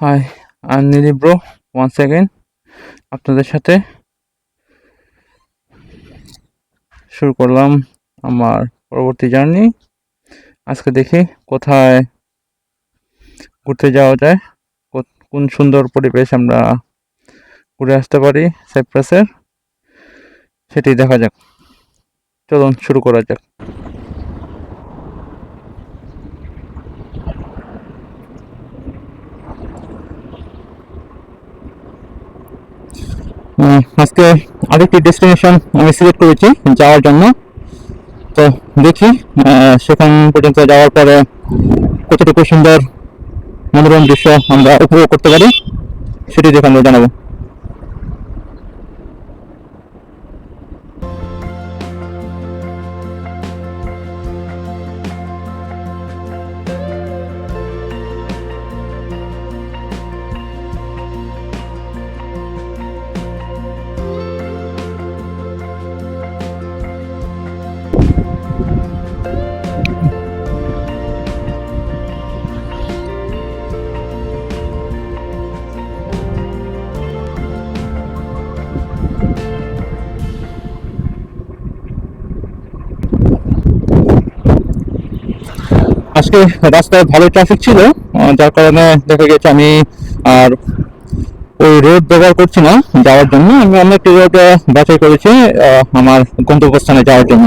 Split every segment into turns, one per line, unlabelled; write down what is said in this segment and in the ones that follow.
High, আমি Neeli bro once again আপনাদের সাথে শুরু করলাম আমার পরবর্তী জার্নি। আজকে দেখি কোথায় ঘুরতে যাওয়া যায়, কোন সুন্দর পরিবেশ আমরা ঘুরে আসতে পারি সাইপ্রাসের, সেটি দেখা যাক। চলুন শুরু করা যাক। আজকে আরেকটি ডেস্টিনেশন আমি সিলেক্ট করেছি যাওয়ার জন্য। তো দেখি সেখান পর্যন্ত যাওয়ার পরে কতটুকু সুন্দর মনোরম দৃশ্য আমরা উপভোগ করতে পারি সেটি দেখে আমরা জানাবো। আজকে রাস্তায় ভালো ট্রাফিক ছিল, যার কারণে দেখা গেছে আমি আর ওই রোড ব্যবহার করছি না যাওয়ার জন্য। আমি অন্য একটি রোড বাছাই করেছি আমার গন্তব্যস্থানে যাওয়ার জন্য।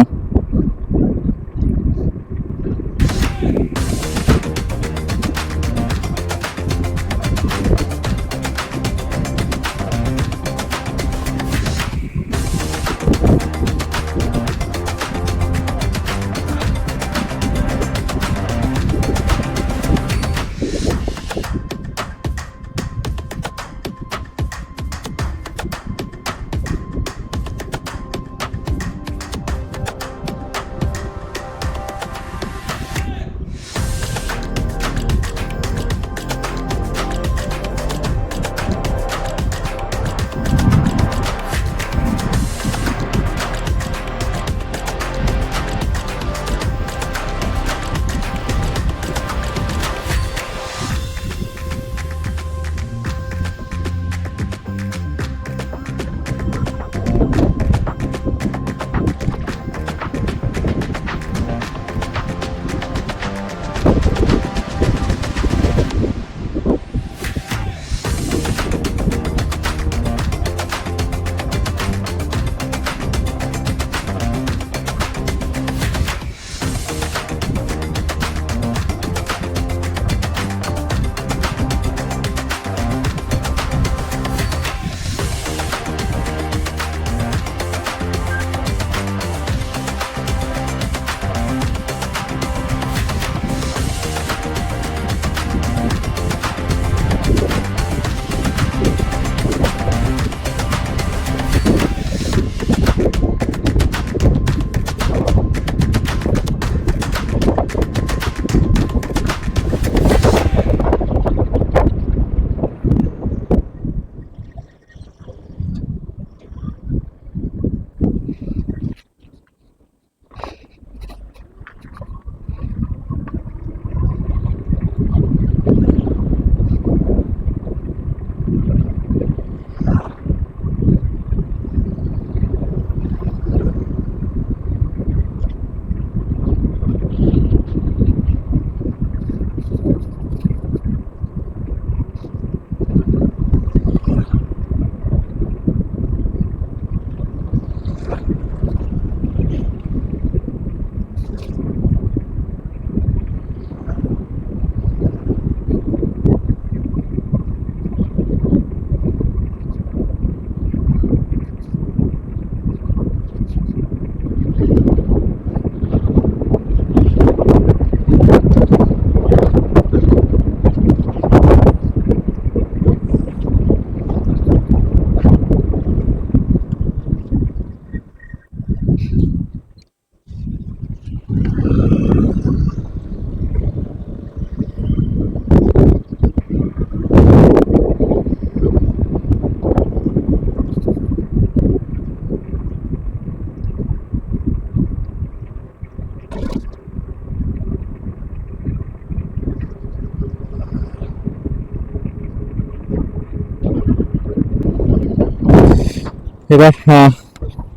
এবার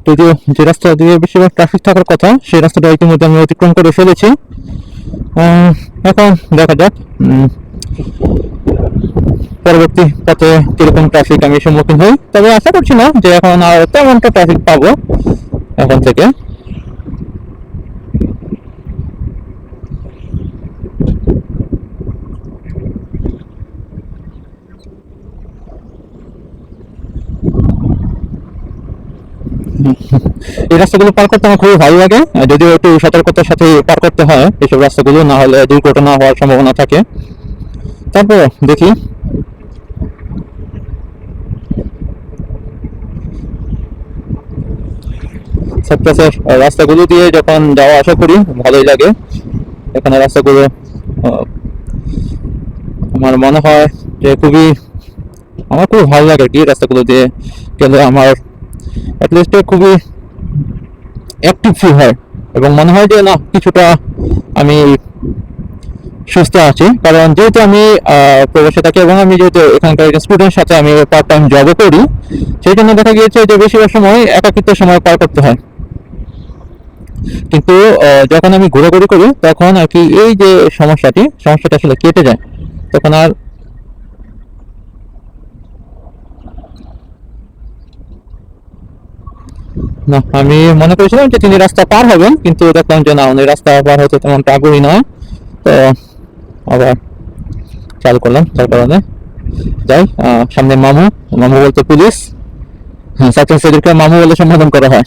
যদিও যে রাস্তা দিয়ে বেশিরভাগ ট্রাফিক থাকার কথা সেই রাস্তাটা ইতিমধ্যে আমি অতিক্রম করে ফেলেছি। এখন দেখা যাক পরবর্তী পথে কিরকম ট্রাফিক আমি সম্মুখীন হই, তবে আশা করছি না যে এখন আর তেমনটা ট্রাফিক পাবো এখন থেকে। এই রাস্তাগুলো পার করতে আমার খুবই ভালো লাগে, যদিও একটু সতর্কতার সাথে পার করতে হয় এসব রাস্তাগুলো, না হলে দুর্ঘটনা হওয়ার সম্ভাবনা থাকে। তারপর দেখি সাইপ্রাসের রাস্তাগুলো দিয়ে যখন যাওয়া আসা করি ভালোই লাগে। এখানে রাস্তাগুলো আমার মনে হয় যে আমার খুবই ভালো লাগে আর কি রাস্তাগুলো দিয়ে গেলে। আমার অ্যাটলিস্ট খুবই অ্যাক্টিভ ফিল হয় এবং মনে হয় যে না কিছুটা আমি সুস্থ আছি, কারণ যেহেতু আমি প্রবাসে থাকি এবং আমি যেহেতু এখানকার একজন স্টুডেন্টের সাথে আমি পার্ট টাইম জবও করি, সেই জন্য দেখা গিয়েছে যে বেশিরভাগ সময় একাকিত্বের সময় পার করতে হয়। কিন্তু যখন আমি ঘোরাঘুরি করি তখন আর কি এই যে সমস্যাটা আসলে কেটে যায়। তখন আর না, আমি মনে করেছিলাম যে তিনি রাস্তা পার হবেন, কিন্তু দেখলাম যে না উনি রাস্তা পার হতে তেমনটা আগ্রহী নয়। তো আবার চালু করলাম, তার কারণে যাই। সামনে মামু মামু বলতে পুলিশ, হ্যাঁ ছাত্র ছাত্রীদেরকে মামু বলে সম্বোধন করা হয়।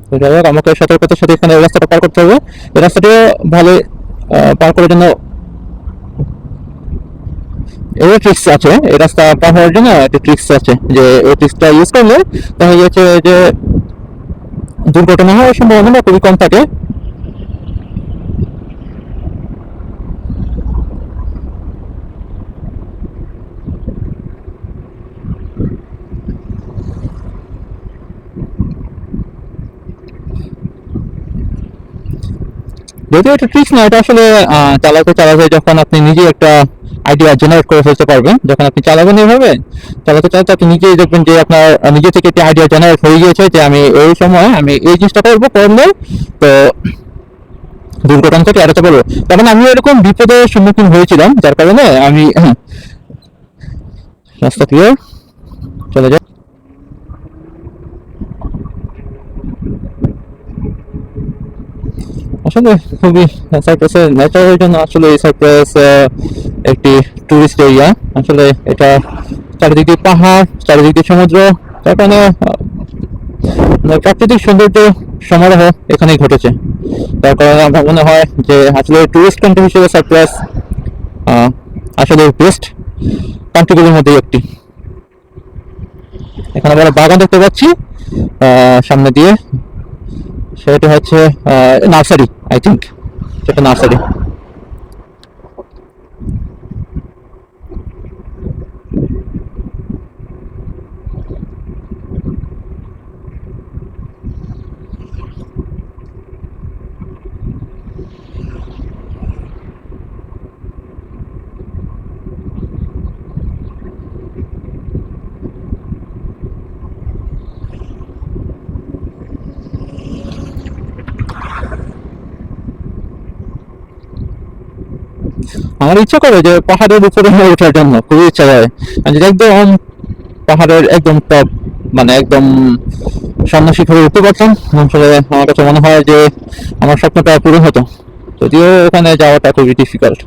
তো যাই হোক, আমাকে সতর্কতার সাথে এখানে এই রাস্তাটা পার করতে হবে। এই রাস্তাটা ভালো পার করার জন্য এর ট্রিক্স আছে, এই রাস্তা পার হওয়ার জন্য একটা ট্রিক্স আছে, যে ওই ট্রিক্সটা ইউজ করলে দেখা যাচ্ছে যে দুর্ঘটনা হওয়ার সম্ভাবনা খুবই কম থাকে। যদিও এটা ট্রিক্স না, এটা আসলে চালাতে চালাতে যখন আপনি নিজে একটা আইডিয়া জেনারেট করে ফেলতে পারবেন, যখন আপনি চালাবেন এইভাবে চালাতে চালাতে আপনি নিজেই দেখবেন যে আপনার নিজে থেকে একটা আইডিয়া জেনারেট হয়ে গিয়েছে যে আমি এই সময় আমি এই জিনিসটা করবো, করলে তো দুর্ঘটনা থেকে এড়াতে পারবো। তখন আমি এরকম বিপদের সম্মুখীন হয়েছিলাম, যার কারণে আমি রাস্তা ক্লিয়ার, চলে যাই। আসলে খুবই সাইপ্রাসের নেচারের জন্য আসলে এই সাইপ্রাস একটি টুরিস্ট এরিয়া। আসলে এটা চারিদিক দিয়ে পাহাড়, চারিদিক দিয়ে সমুদ্র, তার কারণে প্রাকৃতিক সৌন্দর্য সমারোহ এখানেই ঘটেছে। তার কারণে আমার মনে হয় যে আসলে টুরিস্ট কান্ট্রি হিসেবে সাইপ্রাস আসলে বেস্ট কান্ট্রিগুলোর মধ্যে একটি। এখানে আমরা বাগান দেখতে পাচ্ছি সামনে দিয়ে, সেটা হচ্ছে নার্সারি, আই থিঙ্ক সেটা নার্সারি। আমার ইচ্ছা করে যে পাহাড়ের উপরে ওঠার জন্য, খুবই ইচ্ছা করে যদি একদম পাহাড়ের একদম টপ, মানে একদম সামনে শিখরে উঠতে পারতাম, আসলে আমার কাছে মনে হয় যে আমার স্বপ্নটা পূরণ হতো। যদিও ওখানে যাওয়াটা খুবই ডিফিকাল্ট।